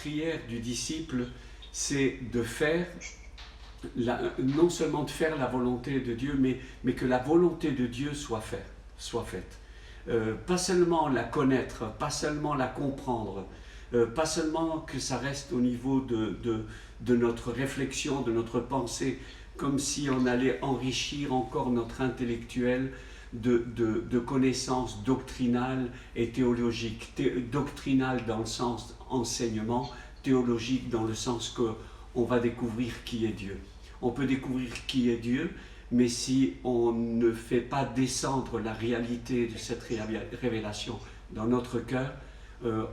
prière du disciple, c'est de faire, non seulement de faire la volonté de Dieu, mais que la volonté de Dieu soit faite. Pas seulement la connaître, pas seulement la comprendre, pas seulement que ça reste au niveau de notre réflexion, de notre pensée, comme si on allait enrichir encore notre intellectuel de connaissances doctrinales et théologiques. Doctrinales dans le sens enseignement, théologique dans le sens qu'on va découvrir qui est Dieu. On peut découvrir qui est Dieu, mais si on ne fait pas descendre la réalité de cette révélation dans notre cœur,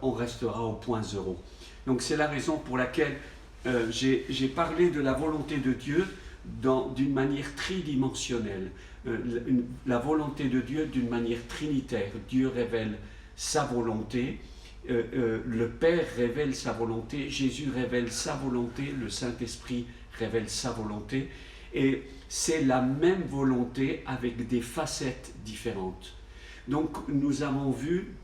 on restera au point zéro. Donc c'est la raison pour laquelle j'ai parlé de la volonté de Dieu d'une manière tridimensionnelle. La volonté de Dieu d'une manière trinitaire. Dieu révèle sa volonté, le Père révèle sa volonté, Jésus révèle sa volonté, le Saint-Esprit révèle sa volonté, et c'est la même volonté avec des facettes différentes. Donc nous avons vu,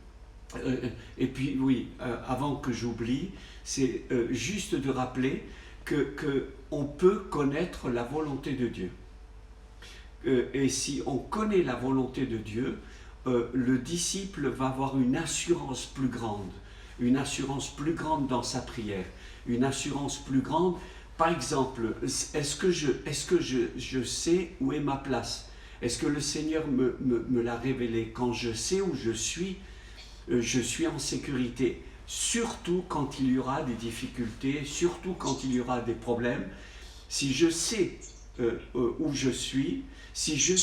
et puis oui, avant que j'oublie, c'est juste de rappeler qu'on peut connaître la volonté de Dieu. Et si on connaît la volonté de Dieu, le disciple va avoir une assurance plus grande dans sa prière, une assurance plus grande. Par exemple, est-ce que je sais où est ma place? Est-ce que le Seigneur me l'a révélé? Quand je sais où je suis en sécurité. Surtout quand il y aura des difficultés, surtout quand il y aura des problèmes. Si je sais où je suis, si je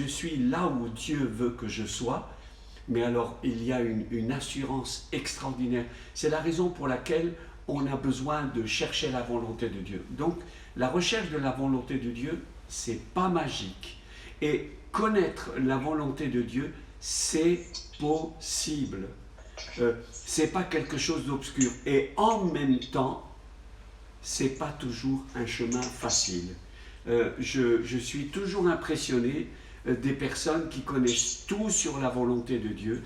suis là où Dieu veut que je sois, mais alors il y a une assurance extraordinaire. C'est la raison pour laquelle on a besoin de chercher la volonté de Dieu. Donc la recherche de la volonté de Dieu, c'est pas magique. Et connaître la volonté de Dieu, c'est possible. C'est pas quelque chose d'obscur. Et en même temps, c'est pas toujours un chemin facile. Je suis toujours impressionné des personnes qui connaissent tout sur la volonté de Dieu.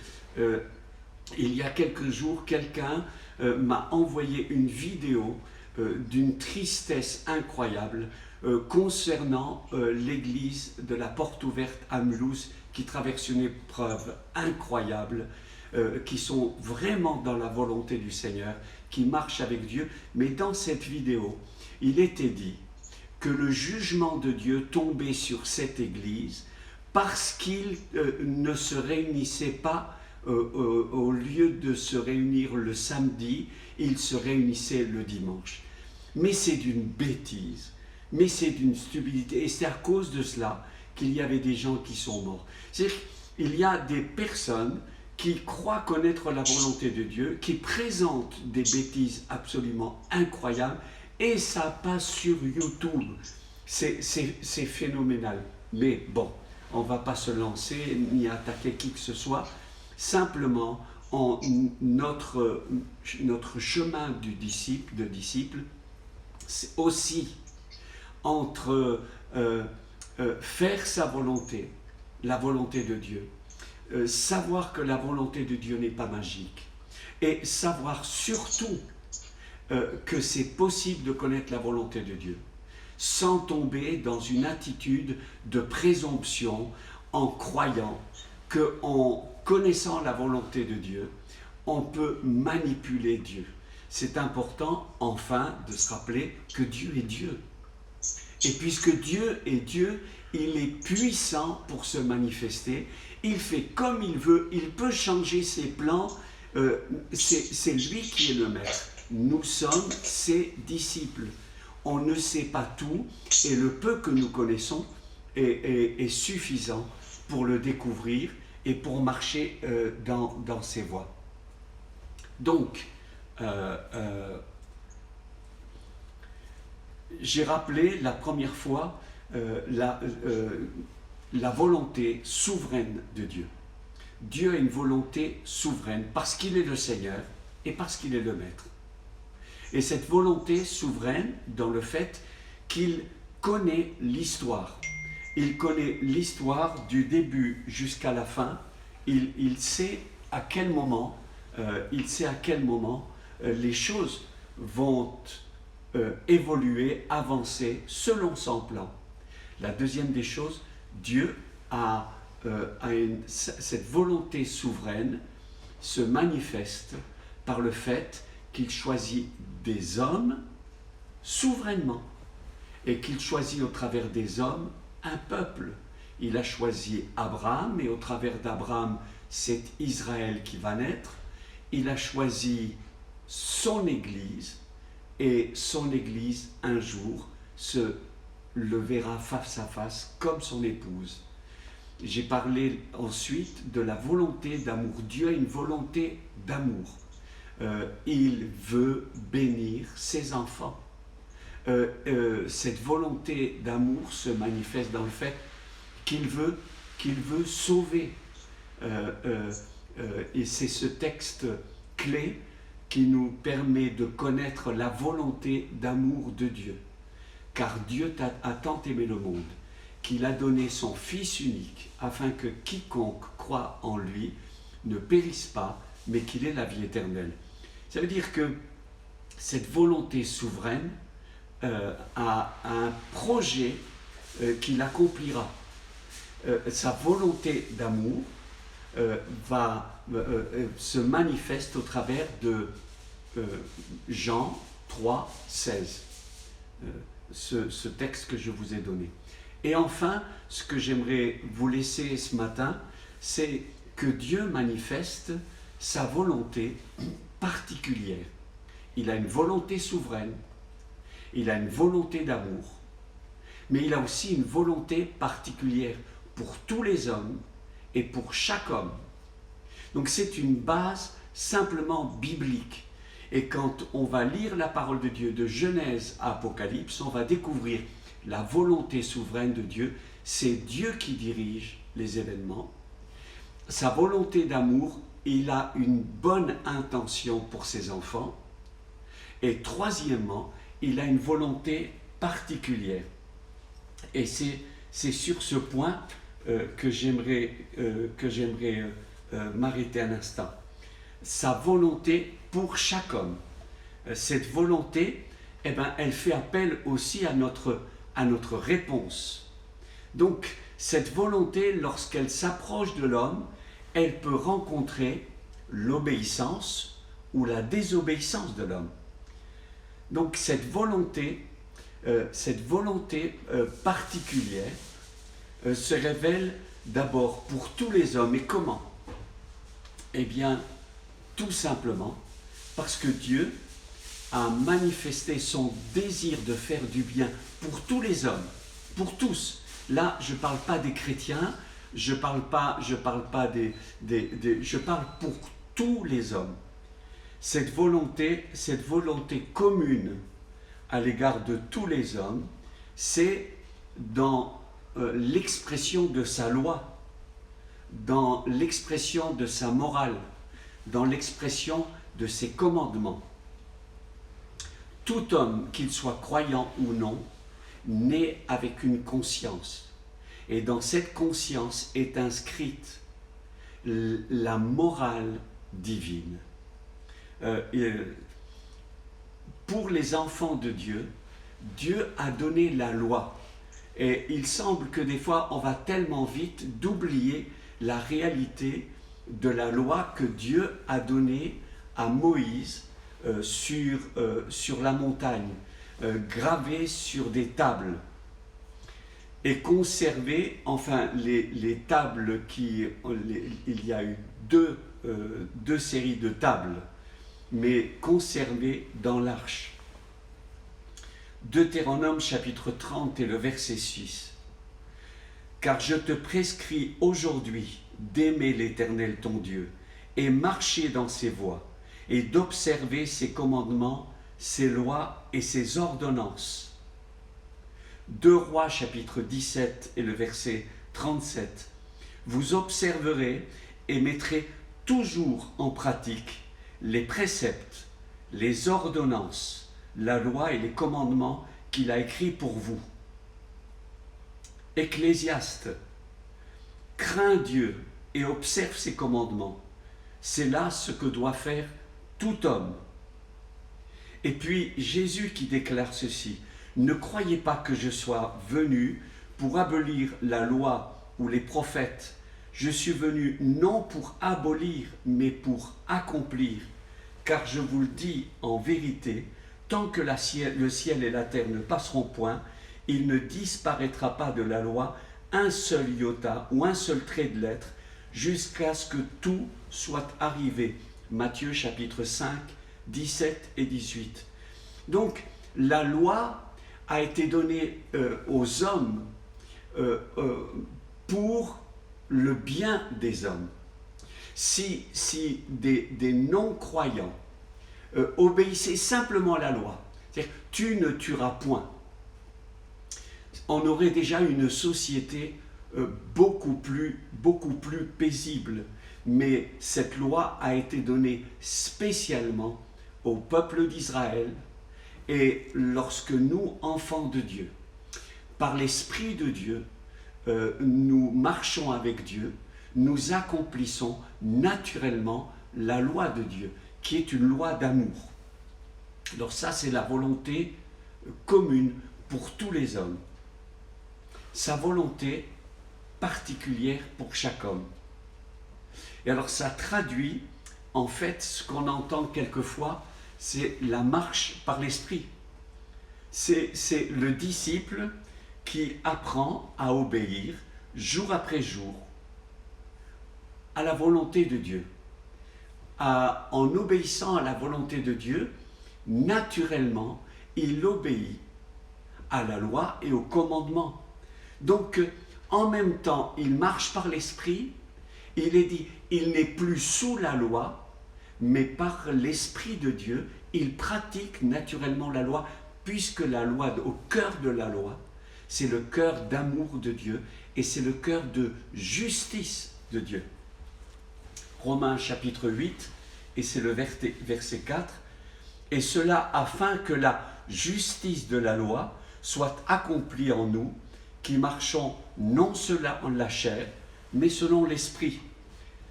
Il y a quelques jours, quelqu'un m'a envoyé une vidéo d'une tristesse incroyable concernant l'église de la Porte Ouverte à Mulhouse qui traverse une épreuve incroyable, qui sont vraiment dans la volonté du Seigneur, qui marchent avec Dieu. Mais dans cette vidéo, il était dit que le jugement de Dieu tombait sur cette église parce qu'ils ne se réunissaient pas au lieu de se réunir le samedi, ils se réunissaient le dimanche. Mais c'est d'une bêtise, mais c'est d'une stupidité, et c'est à cause de cela qu'il y avait des gens qui sont morts. C'est-à-dire qu'il y a des personnes qui croient connaître la volonté de Dieu, qui présentent des bêtises absolument incroyables, et ça passe sur YouTube. C'est phénoménal. Mais bon, on ne va pas se lancer ni attaquer qui que ce soit. Simplement, notre chemin de disciple, c'est aussi entre faire sa volonté, la volonté de Dieu, savoir que la volonté de Dieu n'est pas magique, et savoir surtout que c'est possible de connaître la volonté de Dieu, sans tomber dans une attitude de présomption en croyant qu'en connaissant la volonté de Dieu, on peut manipuler Dieu. C'est important, enfin, de se rappeler que Dieu est Dieu. Et puisque Dieu est Dieu, il est puissant pour se manifester. Il fait comme il veut, il peut changer ses plans. C'est lui qui est le maître. Nous sommes ses disciples. On ne sait pas tout, et le peu que nous connaissons est suffisant pour le découvrir et pour marcher dans ses voies. Donc, j'ai rappelé la première fois la volonté souveraine de Dieu. Dieu a une volonté souveraine parce qu'il est le Seigneur et parce qu'il est le Maître. Et cette volonté souveraine dans le fait qu'il connaît l'histoire. Il connaît l'histoire du début jusqu'à la fin. Il sait à quel moment il sait à quel moment les choses vont évoluer, avancer selon son plan. La deuxième des choses, Dieu a cette volonté souveraine se manifeste par le fait qu'il choisit des hommes souverainement et qu'il choisit au travers des hommes un peuple. Il a choisi Abraham et au travers d'Abraham, c'est Israël qui va naître. Il a choisi son Église et son Église un jour le verra face à face comme son épouse. J'ai parlé ensuite de la volonté d'amour. Dieu a une volonté d'amour. Il veut bénir ses enfants. Cette volonté d'amour se manifeste dans le fait qu'il veut sauver. Et c'est ce texte clé qui nous permet de connaître la volonté d'amour de Dieu. Car Dieu a tant aimé le monde qu'il a donné son Fils unique afin que quiconque croit en lui ne périsse pas, mais qu'il ait la vie éternelle. Ça veut dire que cette volonté souveraine a un projet qu'il accomplira. Sa volonté d'amour se manifeste au travers de Jean 3, 16, ce texte que je vous ai donné. Et enfin, ce que j'aimerais vous laisser ce matin, c'est que Dieu manifeste sa volonté particulière. Il a une volonté souveraine, il a une volonté d'amour, mais il a aussi une volonté particulière pour tous les hommes et pour chaque homme. Donc c'est une base simplement biblique. Et quand on va lire la parole de Dieu de Genèse à Apocalypse, on va découvrir la volonté souveraine de Dieu. C'est Dieu qui dirige les événements. Sa volonté d'amour, il a une bonne intention pour ses enfants. Et troisièmement, il a une volonté particulière. Et c'est sur ce point que j'aimerais m'arrêter un instant. Sa volonté pour chaque homme. Cette volonté, elle fait appel aussi à notre réponse. Donc, cette volonté, lorsqu'elle s'approche de l'homme, elle peut rencontrer l'obéissance ou la désobéissance de l'homme. Donc, cette volonté particulière se révèle d'abord pour tous les hommes. Et comment? Eh bien, tout simplement parce que Dieu a manifesté son désir de faire du bien pour tous les hommes, pour tous. Là, je ne parle pas des chrétiens, je parle pour tous les hommes. Cette volonté commune à l'égard de tous les hommes, c'est dans l'expression de sa loi, dans l'expression de sa morale, dans l'expression de ses commandements. Tout homme, qu'il soit croyant ou non, naît avec une conscience. Et dans cette conscience est inscrite la morale divine. Pour les enfants de Dieu, Dieu a donné la loi. Et il semble que des fois, on va tellement vite d'oublier la réalité de la loi que Dieu a donnée à Moïse sur la montagne, gravée sur des tables et conservée, enfin les tables il y a eu deux séries de tables, mais conservées dans l'arche. Deutéronome chapitre 30 et le verset 6. Car je te prescris aujourd'hui d'aimer l'Éternel ton Dieu et marcher dans ses voies et d'observer ses commandements, ses lois et ses ordonnances. 2 Rois chapitre 17 et le verset 37. Vous observerez et mettrez toujours en pratique les préceptes, les ordonnances, la loi et les commandements qu'il a écrits pour vous. Ecclésiaste, crains Dieu et observe ses commandements. C'est là ce que doit faire tout homme. Et puis Jésus qui déclare ceci, « Ne croyez pas que je sois venu pour abolir la loi ou les prophètes. Je suis venu non pour abolir, mais pour accomplir. Car je vous le dis en vérité, tant que le ciel et la terre ne passeront point, il ne disparaîtra pas de la loi un seul iota ou un seul trait de lettre, jusqu'à ce que tout soit arrivé. » Matthieu chapitre 5, 17 et 18. Donc, la loi a été donnée aux hommes pour le bien des hommes. Si des non-croyants obéissaient simplement à la loi, c'est-à-dire « tu ne tueras point », on aurait déjà une société beaucoup plus paisible. Mais cette loi a été donnée spécialement au peuple d'Israël. Et lorsque nous, enfants de Dieu, par l'Esprit de Dieu, nous marchons avec Dieu, nous accomplissons naturellement la loi de Dieu, qui est une loi d'amour. Alors ça, c'est la volonté commune pour tous les hommes. Sa volonté particulière pour chaque homme. Et alors ça traduit, en fait, ce qu'on entend quelquefois, c'est la marche par l'esprit. C'est le disciple qui apprend à obéir jour après jour à la volonté de Dieu. En obéissant à la volonté de Dieu, naturellement, il obéit à la loi et au commandement. Donc, en même temps, il marche par l'esprit. Il est dit, il n'est plus sous la loi, mais par l'Esprit de Dieu, il pratique naturellement la loi, puisque la loi, au cœur de la loi, c'est le cœur d'amour de Dieu et c'est le cœur de justice de Dieu. Romains chapitre 8, et c'est le verset 4, « Et cela afin que la justice de la loi soit accomplie en nous, qui marchons non selon la chair, mais selon l'esprit. »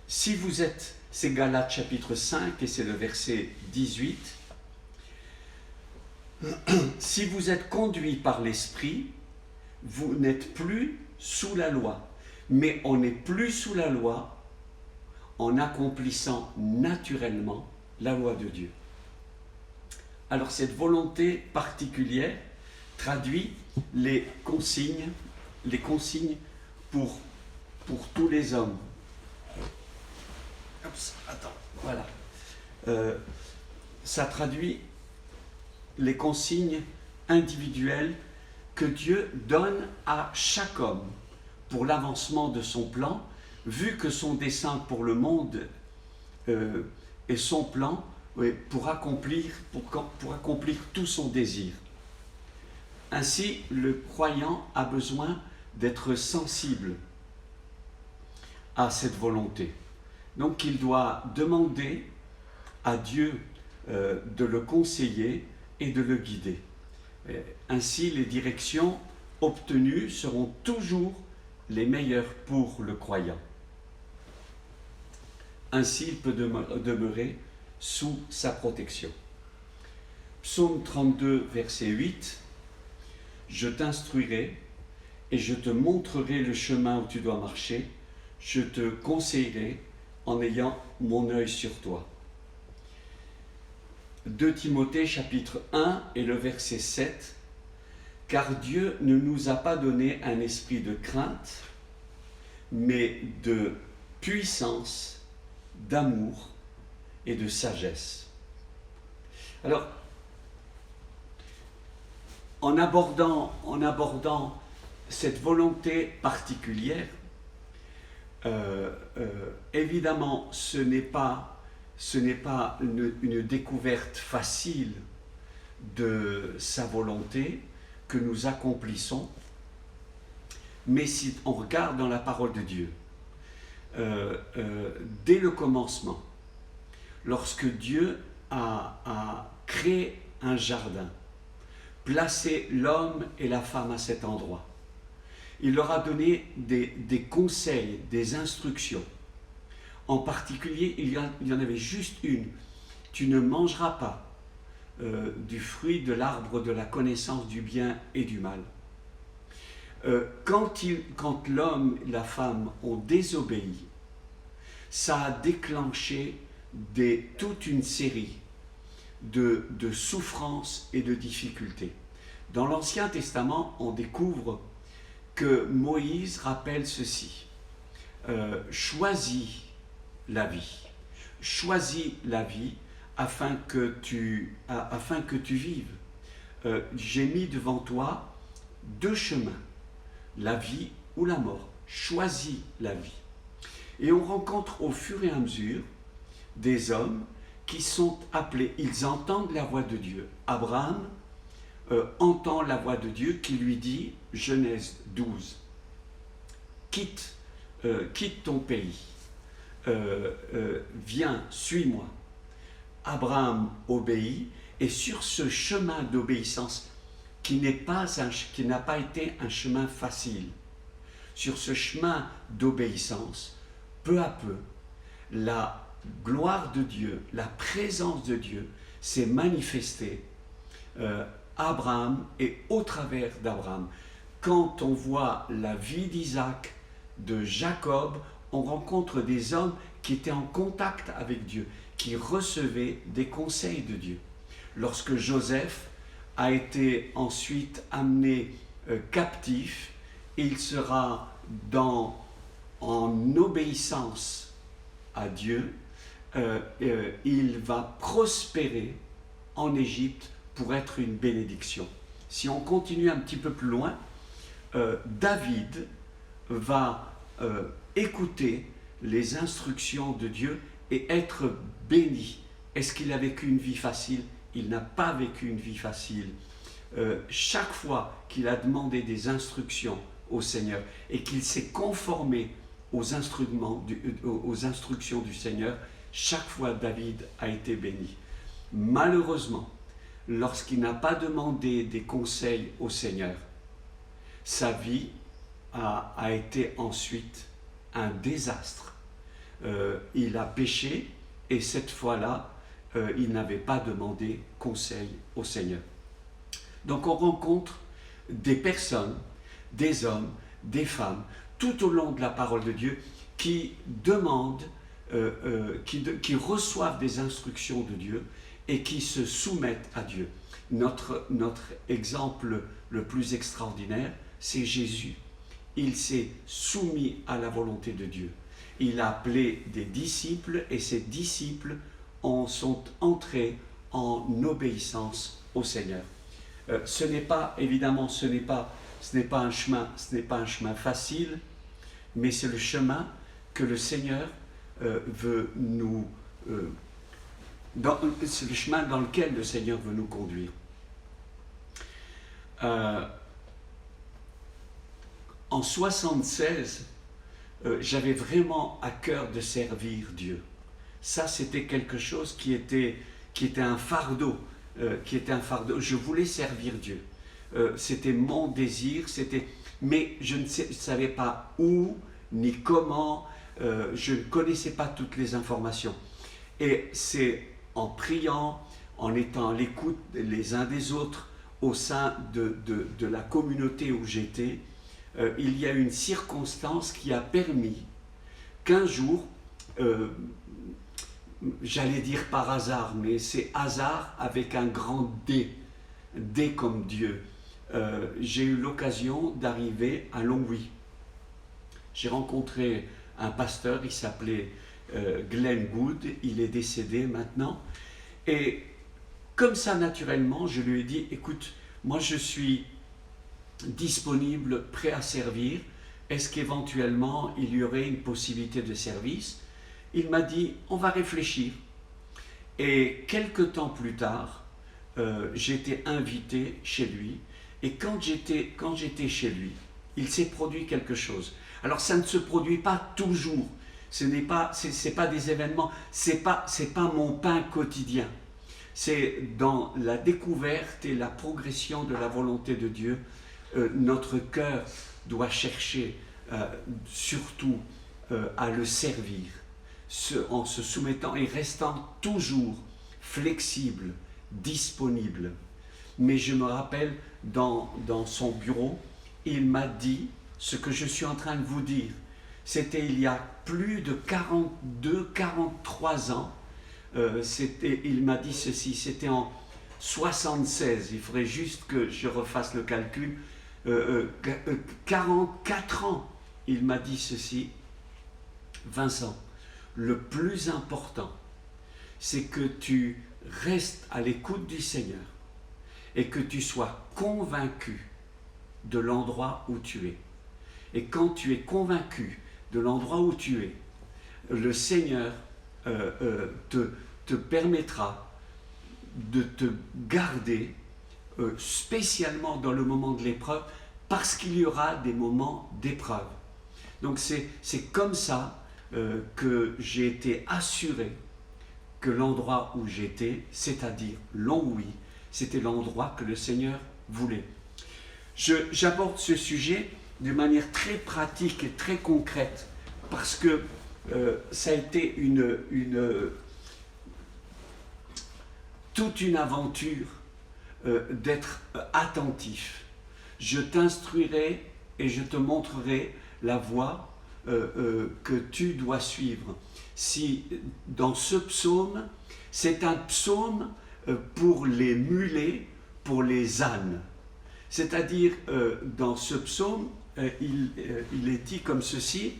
Si vous êtes, c'est Galates chapitre 5 et c'est le verset 18, si vous êtes conduits par l'esprit, vous n'êtes plus sous la loi. Mais on n'est plus sous la loi en accomplissant naturellement la loi de Dieu. Alors cette volonté particulière traduit les consignes pour tous les hommes. Voilà. Ça traduit les consignes individuelles que Dieu donne à chaque homme pour l'avancement de son plan, vu que son dessein pour le monde est son plan pour accomplir tout son désir. Ainsi, le croyant a besoin d'être sensible à cette volonté. Donc il doit demander à Dieu de le conseiller et de le guider. Ainsi, les directions obtenues seront toujours les meilleures pour le croyant. Ainsi, il peut demeurer sous sa protection. Psaume 32, verset 8. « Je t'instruirai et je te montrerai le chemin où tu dois marcher. Je te conseillerai en ayant mon œil sur toi. » 2 Timothée chapitre 1 et le verset 7. « Car Dieu ne nous a pas donné un esprit de crainte, mais de puissance, d'amour et de sagesse. » Alors, en abordant cette volonté particulière, évidemment, ce n'est pas une découverte facile de sa volonté que nous accomplissons, mais si on regarde dans la parole de Dieu, dès le commencement, lorsque Dieu a créé un jardin, placé l'homme et la femme à cet endroit, il leur a donné des conseils, des instructions, En particulier, il y en avait juste une. Tu ne mangeras pas du fruit de l'arbre de la connaissance du bien et du mal. Quand l'homme et la femme ont désobéi, ça a déclenché toute une série de souffrances et de difficultés. Dans l'Ancien Testament, on découvre que Moïse rappelle ceci. Choisis la vie afin que tu vives. J'ai mis devant toi deux chemins, la vie ou la mort. Choisis la vie. Et on rencontre au fur et à mesure des hommes qui sont appelés, ils entendent la voix de Dieu. Abraham entend la voix de Dieu qui lui dit, Genèse 12, quitte ton pays, viens, suis-moi. Abraham obéit, et sur ce chemin d'obéissance qui n'a pas été un chemin facile, sur ce chemin d'obéissance, peu à peu, la gloire de Dieu, la présence de Dieu s'est manifestée à Abraham et au travers d'Abraham. Quand on voit la vie d'Isaac, de Jacob, on rencontre des hommes qui étaient en contact avec Dieu, qui recevaient des conseils de Dieu. Lorsque Joseph a été ensuite amené captif, il sera en obéissance à Dieu, il va prospérer en Égypte pour être une bénédiction. Si on continue un petit peu plus loin, David va écouter les instructions de Dieu et être béni. Est-ce qu'il a vécu une vie facile? Il n'a pas vécu une vie facile. Chaque fois qu'il a demandé des instructions au Seigneur et qu'il s'est conformé aux instructions du Seigneur, chaque fois David a été béni. Malheureusement, lorsqu'il n'a pas demandé des conseils au Seigneur, sa vie a été ensuite un désastre. Il a péché et cette fois-là, il n'avait pas demandé conseil au Seigneur. Donc on rencontre des personnes, des hommes, des femmes, tout au long de la parole de Dieu, qui demandent, qui reçoivent des instructions de Dieu et qui se soumettent à Dieu. Notre exemple le plus extraordinaire, c'est Jésus. Il s'est soumis à la volonté de Dieu. Il a appelé des disciples et ces disciples sont entrés en obéissance au Seigneur. Ce n'est pas un chemin facile, mais c'est le chemin que le Seigneur veut nous... c'est le chemin dans lequel le Seigneur veut nous conduire. En 1976, j'avais vraiment à cœur de servir Dieu. Ça, c'était quelque chose qui était un fardeau. Je voulais servir Dieu. C'était mon désir, mais je ne savais pas où ni comment. Je ne connaissais pas toutes les informations. Et c'est en priant, en étant à l'écoute les uns des autres au sein de la communauté où j'étais, il y a une circonstance qui a permis qu'un jour, j'allais dire par hasard, mais c'est hasard avec un grand D, D comme Dieu, j'ai eu l'occasion d'arriver à Longwy. J'ai rencontré un pasteur, il s'appelait Glenn Good, il est décédé maintenant, et comme ça naturellement, je lui ai dit, écoute, moi je suis disponible, prêt à servir, est-ce qu'éventuellement il y aurait une possibilité de service? Il m'a dit, on va réfléchir. Et quelque temps plus tard, j'ai été invité chez lui, et quand j'étais chez lui, il s'est produit quelque chose. Alors ça ne se produit pas toujours, c'est pas des événements, c'est pas mon pain quotidien. C'est dans la découverte et la progression de la volonté de Dieu, notre cœur doit chercher surtout à le servir. en se soumettant et restant toujours flexible, disponible. Mais je me rappelle, dans son bureau, il m'a dit ce que je suis en train de vous dire. C'était il y a plus de 42, 43 ans. Il m'a dit ceci, c'était en 76, il faudrait juste que je refasse le calcul. 44 ans, il m'a dit ceci: Vincent, le plus important, c'est que tu restes à l'écoute du Seigneur et que tu sois convaincu de l'endroit où tu es. Et quand tu es convaincu de l'endroit où tu es, le Seigneur te permettra de te garder spécialement dans le moment de l'épreuve, parce qu'il y aura des moments d'épreuve. Donc c'est comme ça que j'ai été assuré que l'endroit où j'étais, c'est-à-dire Longwy, c'était l'endroit que le Seigneur voulait. J'aborde ce sujet de manière très pratique et très concrète, parce que ça a été toute une aventure d'être attentif. Je t'instruirai et je te montrerai la voie que tu dois suivre. Si dans ce psaume, c'est un psaume pour les mulets, pour les ânes. C'est-à-dire, dans ce psaume, il est dit comme ceci,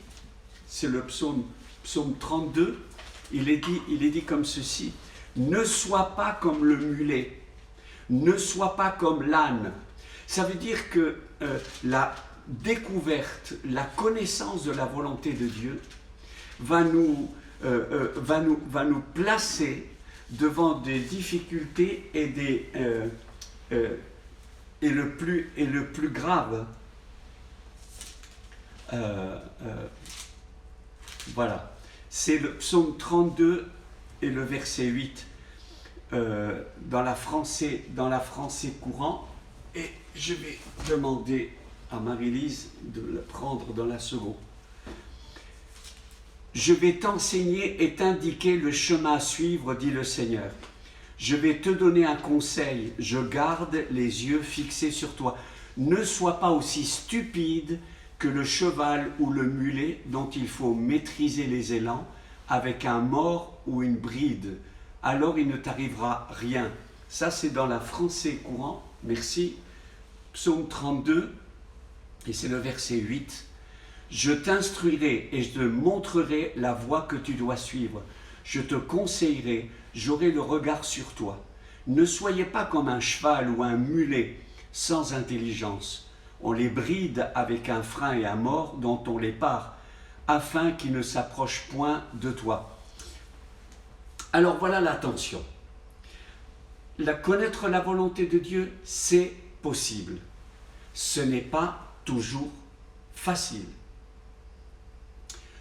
c'est le psaume 32, il est dit comme ceci: ne sois pas comme le mulet, ne sois pas comme l'âne. Ça veut dire que la découverte, la connaissance de la volonté de Dieu va nous placer devant des difficultés et le plus grave. Voilà, c'est le psaume 32 et le verset 8 dans la français courant, et je vais demander à Marie-Lise de le prendre dans la seconde. Je vais t'enseigner et t'indiquer le chemin à suivre, dit le Seigneur. Je vais te donner un conseil, je garde les yeux fixés sur toi. Ne sois pas aussi stupide que le cheval ou le mulet dont il faut maîtriser les élans avec un mors ou une bride. Alors il ne t'arrivera rien. Ça, c'est dans la français courant. Merci. Psaume 32, et c'est le verset 8. Je t'instruirai et je te montrerai la voie que tu dois suivre. Je te conseillerai, j'aurai le regard sur toi. Ne soyez pas comme un cheval ou un mulet sans intelligence. On les bride avec un frein et un mors dont on les pare, afin qu'ils ne s'approchent point de toi. Alors voilà l'attention. Connaître la volonté de Dieu, c'est possible. Ce n'est pas toujours facile.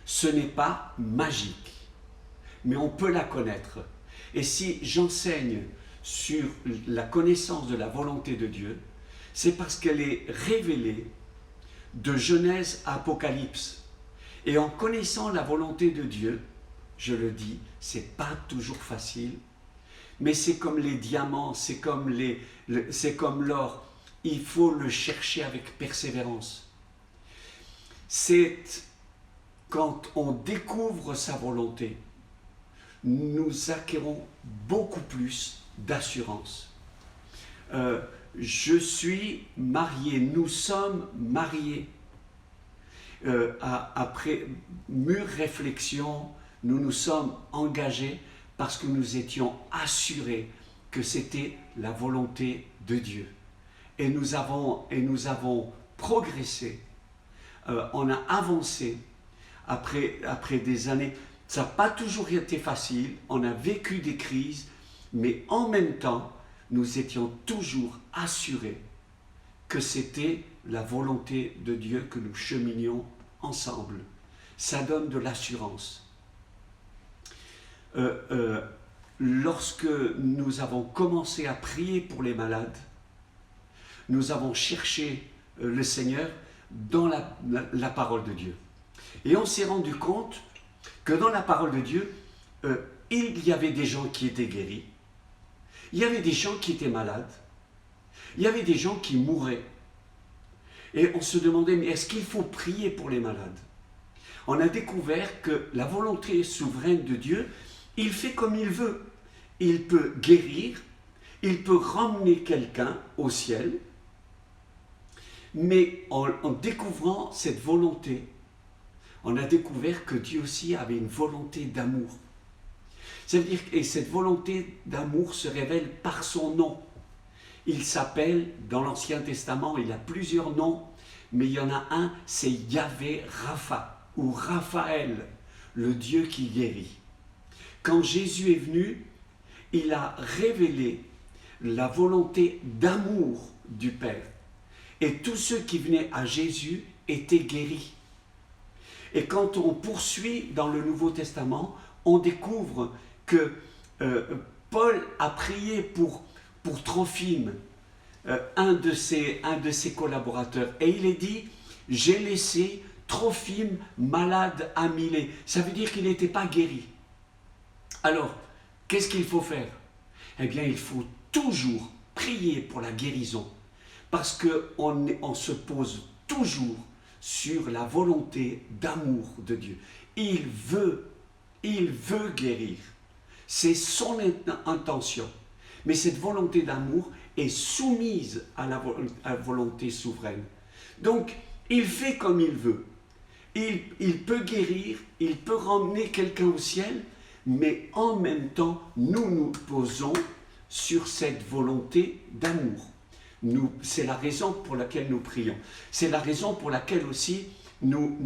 Ce n'est pas magique, mais on peut la connaître. Et si j'enseigne sur la connaissance de la volonté de Dieu, c'est parce qu'elle est révélée de Genèse à Apocalypse. Et en connaissant la volonté de Dieu, je le dis, c'est pas toujours facile, mais c'est comme les diamants, c'est comme l'or. Il faut le chercher avec persévérance. C'est quand on découvre sa volonté, nous acquérons beaucoup plus d'assurance. Je suis marié, nous sommes mariés. Après mûre réflexion, nous nous sommes engagés parce que nous étions assurés que c'était la volonté de Dieu. Et nous avons progressé, on a avancé après des années. Ça n'a pas toujours été facile, on a vécu des crises, mais en même temps, nous étions toujours assurés que c'était la volonté de Dieu que nous cheminions ensemble. Ça donne de l'assurance. Lorsque nous avons commencé à prier pour les malades, nous avons cherché le Seigneur dans la parole de Dieu. Et on s'est rendu compte que dans la parole de Dieu, il y avait des gens qui étaient guéris, il y avait des gens qui étaient malades, il y avait des gens qui mouraient. Et on se demandait, mais est-ce qu'il faut prier pour les malades? On a découvert que la volonté souveraine de Dieu, il fait comme il veut. Il peut guérir, il peut ramener quelqu'un au ciel, mais en découvrant cette volonté, on a découvert que Dieu aussi avait une volonté d'amour. Ça veut dire que cette volonté d'amour se révèle par son nom. Il s'appelle, dans l'Ancien Testament, il a plusieurs noms, mais il y en a un, c'est Yahvé Rapha, ou Raphaël, le Dieu qui guérit. Quand Jésus est venu, il a révélé la volonté d'amour du Père. Et tous ceux qui venaient à Jésus étaient guéris. Et quand on poursuit dans le Nouveau Testament, on découvre que Paul a prié pour Trophime, un de ses collaborateurs. Et il est dit, j'ai laissé Trophime malade à Milet. Ça veut dire qu'il n'était pas guéri. Alors, qu'est-ce qu'il faut faire? Eh bien, il faut toujours prier pour la guérison. Parce qu'on se pose toujours sur la volonté d'amour de Dieu. Il veut guérir. C'est son intention. Mais cette volonté d'amour est soumise à la volonté souveraine. Donc, il fait comme il veut. Il peut guérir, il peut ramener quelqu'un au ciel, mais en même temps, nous nous posons sur cette volonté d'amour. C'est la raison pour laquelle nous prions. C'est la raison pour laquelle aussi nous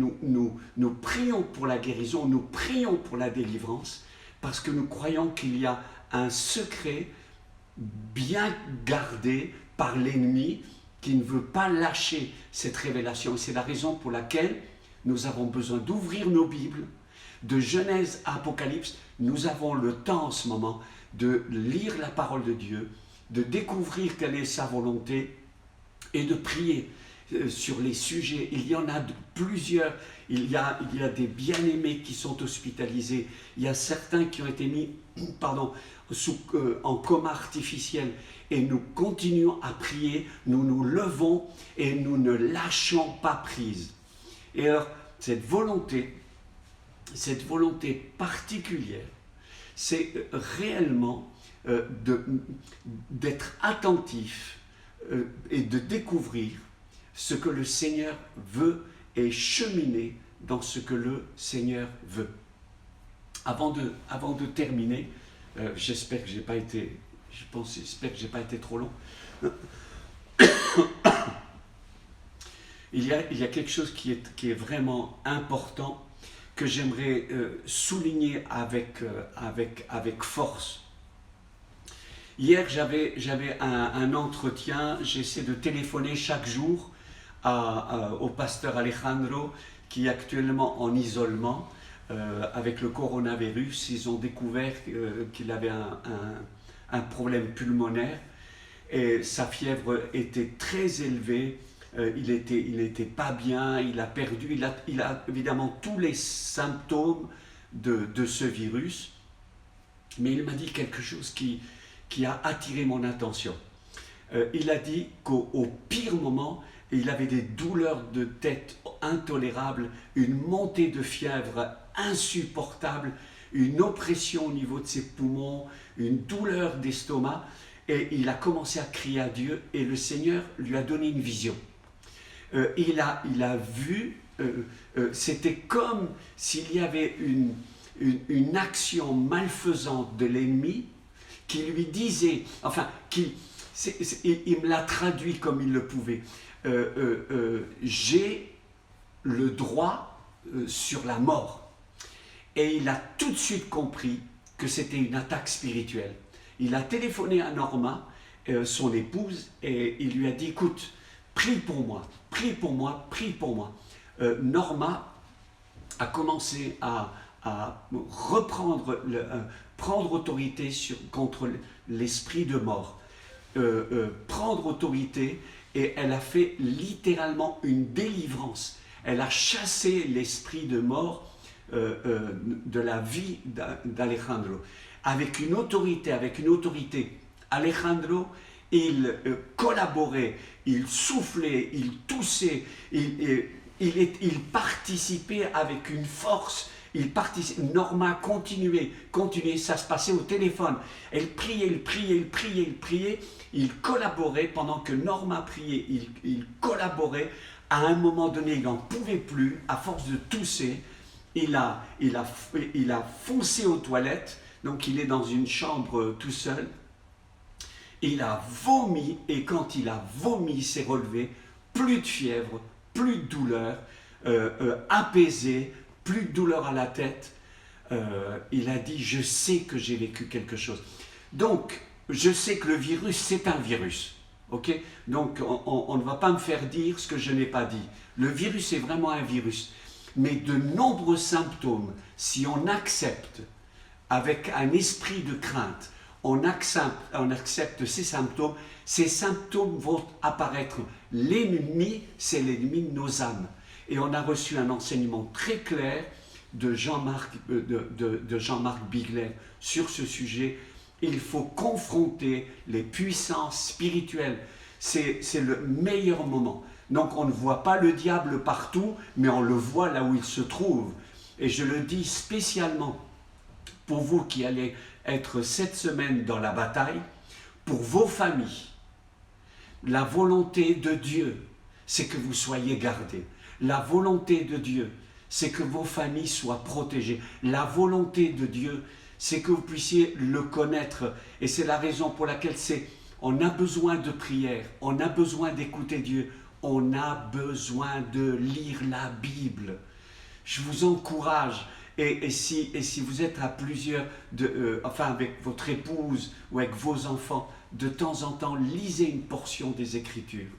prions pour la guérison, nous prions pour la délivrance, parce que nous croyons qu'il y a un secret bien gardé par l'ennemi qui ne veut pas lâcher cette révélation. Et c'est la raison pour laquelle nous avons besoin d'ouvrir nos Bibles, de Genèse à Apocalypse. Nous avons le temps en ce moment de lire la parole de Dieu, de découvrir quelle est sa volonté et de prier sur les sujets. Il y en a plusieurs. Il y a des bien-aimés qui sont hospitalisés. Il y a certains qui ont été mis en coma artificiel. Et nous continuons à prier, nous nous levons et nous ne lâchons pas prise. Et alors, cette volonté particulière, c'est réellement d'être attentif et de découvrir ce que le Seigneur veut et cheminer dans ce que le Seigneur veut. Avant de terminer, j'espère que j'ai pas été trop long. Il y a quelque chose qui est vraiment important que j'aimerais souligner avec force. Hier, j'avais un entretien. J'essaie de téléphoner chaque jour au pasteur Alejandro, qui est actuellement en isolement avec le coronavirus. Ils ont découvert qu'il avait un problème pulmonaire et sa fièvre était très élevée. Il était pas bien, il a évidemment tous les symptômes de ce virus, mais il m'a dit quelque chose qui a attiré mon attention. Il a dit qu'au pire moment, il avait des douleurs de tête intolérables, une montée de fièvre insupportable, une oppression au niveau de ses poumons, une douleur d'estomac, et il a commencé à crier à Dieu, et le Seigneur lui a donné une vision. Il a vu, c'était comme s'il y avait une action malfaisante de l'ennemi qui lui disait, enfin, il me l'a traduit comme il le pouvait, j'ai le droit sur la mort. Et il a tout de suite compris que c'était une attaque spirituelle. Il a téléphoné à Norma, son épouse, et il lui a dit, écoute, prie pour moi, prie pour moi, prie pour moi. Norma a commencé à prendre autorité contre l'esprit de mort, prendre autorité, et elle a fait littéralement une délivrance. Elle a chassé l'esprit de mort de la vie d'Alejandro. Avec une autorité, Alejandro, il collaborait, il soufflait, il toussait, il participait avec une force. Norma continuait, ça se passait au téléphone. Elle priait, il collaborait pendant que Norma priait, il collaborait. À un moment donné, il n'en pouvait plus, à force de tousser, il a foncé aux toilettes, donc il est dans une chambre tout seul, il a vomi, et quand il a vomi, il s'est relevé, plus de fièvre, plus de douleur, apaisé, plus de douleur à la tête. Il a dit, je sais que j'ai vécu quelque chose. Donc, je sais que le virus, c'est un virus. Okay? Donc, on ne va pas me faire dire ce que je n'ai pas dit. Le virus est vraiment un virus. Mais de nombreux symptômes, si on accepte avec un esprit de crainte, on accepte ces symptômes vont apparaître. L'ennemi, c'est l'ennemi de nos âmes. Et on a reçu un enseignement très clair de Jean-Marc Bigler sur ce sujet. Il faut confronter les puissances spirituelles. C'est le meilleur moment. Donc on ne voit pas le diable partout, mais on le voit là où il se trouve. Et je le dis spécialement pour vous qui allez être cette semaine dans la bataille, pour vos familles. La volonté de Dieu, c'est que vous soyez gardés. La volonté de Dieu, c'est que vos familles soient protégées. La volonté de Dieu, c'est que vous puissiez le connaître. Et c'est la raison pour laquelle on a besoin de prière, on a besoin d'écouter Dieu, on a besoin de lire la Bible. Je vous encourage, et si vous êtes à plusieurs, avec votre épouse ou avec vos enfants, de temps en temps, lisez une portion des Écritures.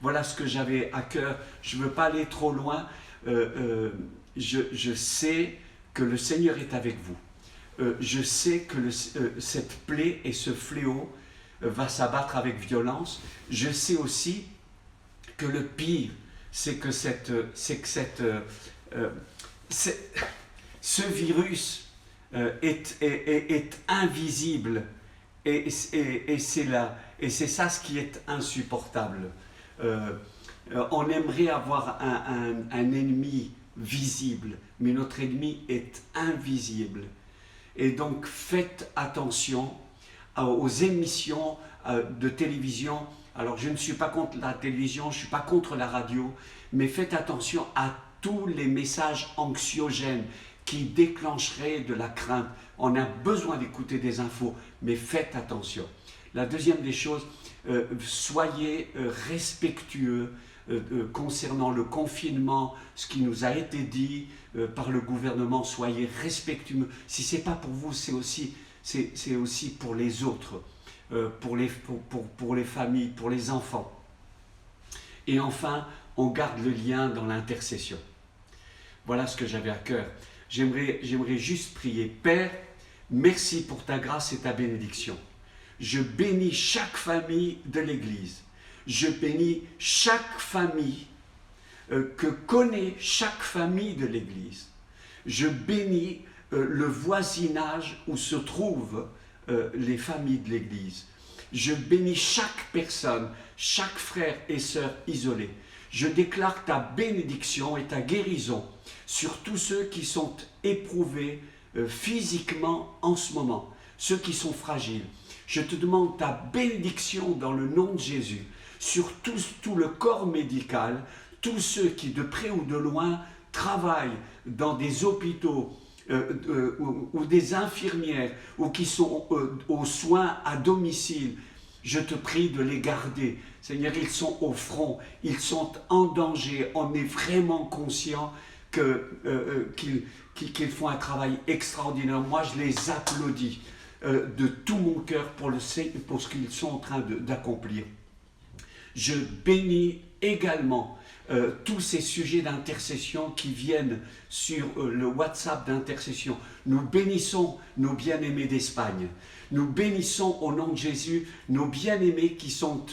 Voilà ce que j'avais à cœur. Je ne veux pas aller trop loin. Je sais que le Seigneur est avec vous. Je sais que cette plaie et ce fléau va s'abattre avec violence. Je sais aussi que le pire, c'est que ce virus est invisible. Et c'est ça ce qui est insupportable. On aimerait avoir un ennemi visible, mais notre ennemi est invisible. Et donc faites attention aux émissions de télévision. Alors je ne suis pas contre la télévision, je ne suis pas contre la radio, mais faites attention à tous les messages anxiogènes qui déclencheraient de la crainte. On a besoin d'écouter des infos, mais faites attention. La deuxième des choses, soyez respectueux concernant le confinement, ce qui nous a été dit par le gouvernement, soyez respectueux. Si ce n'est pas pour vous, c'est aussi pour les autres, pour les familles, pour les enfants. Et enfin, on garde le lien dans l'intercession. Voilà ce que j'avais à cœur. J'aimerais juste prier. Père, merci pour ta grâce et ta bénédiction. Je bénis chaque famille de l'Église. Je bénis chaque famille que connaît chaque famille de l'Église. Je bénis le voisinage où se trouvent les familles de l'Église. Je bénis chaque personne, chaque frère et sœur isolé. Je déclare ta bénédiction et ta guérison sur tous ceux qui sont éprouvés physiquement en ce moment, ceux qui sont fragiles. Je te demande ta bénédiction dans le nom de Jésus sur tout le corps médical, tous ceux qui de près ou de loin travaillent dans des hôpitaux ou des infirmières ou qui sont aux soins à domicile. Je te prie de les garder. Seigneur, ils sont au front, ils sont en danger. On est vraiment conscient qu'ils font un travail extraordinaire. Moi, je les applaudis de tout mon cœur pour ce qu'ils sont en train d'accomplir. Je bénis également tous ces sujets d'intercession qui viennent sur le WhatsApp d'intercession. Nous bénissons nos bien-aimés d'Espagne. Nous bénissons au nom de Jésus nos bien-aimés qui sont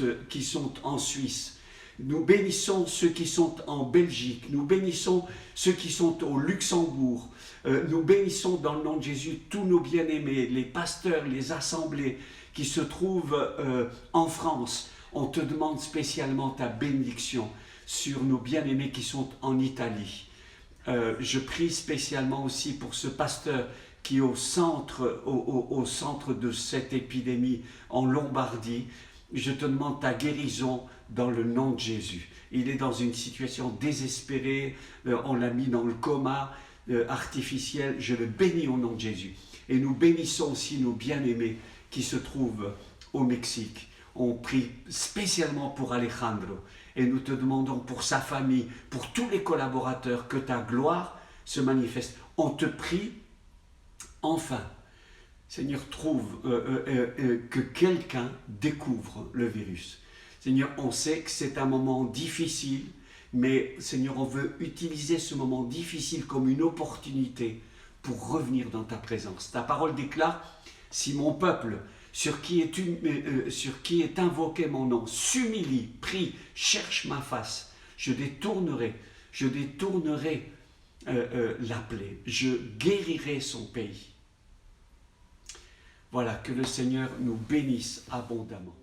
en Suisse. Nous bénissons ceux qui sont en Belgique. Nous bénissons ceux qui sont au Luxembourg. Nous bénissons dans le nom de Jésus tous nos bien-aimés, les pasteurs, les assemblées qui se trouvent en France. On te demande spécialement ta bénédiction sur nos bien-aimés qui sont en Italie. Je prie spécialement aussi pour ce pasteur qui est au centre de cette épidémie en Lombardie. Je te demande ta guérison dans le nom de Jésus. Il est dans une situation désespérée, on l'a mis dans le coma artificiel. Je le bénis au nom de Jésus. Et nous bénissons aussi nos bien-aimés qui se trouvent au Mexique. On prie spécialement pour Alejandro et nous te demandons pour sa famille, pour tous les collaborateurs, que ta gloire se manifeste. On te prie, enfin, Seigneur, trouve que quelqu'un découvre le virus. Seigneur, on sait que c'est un moment difficile, mais Seigneur, on veut utiliser ce moment difficile comme une opportunité pour revenir dans ta présence. Ta parole déclare, si mon peuple, sur qui est invoqué mon nom, s'humilie, prie, cherche ma face, je détournerai la plaie, je guérirai son pays. Voilà, que le Seigneur nous bénisse abondamment.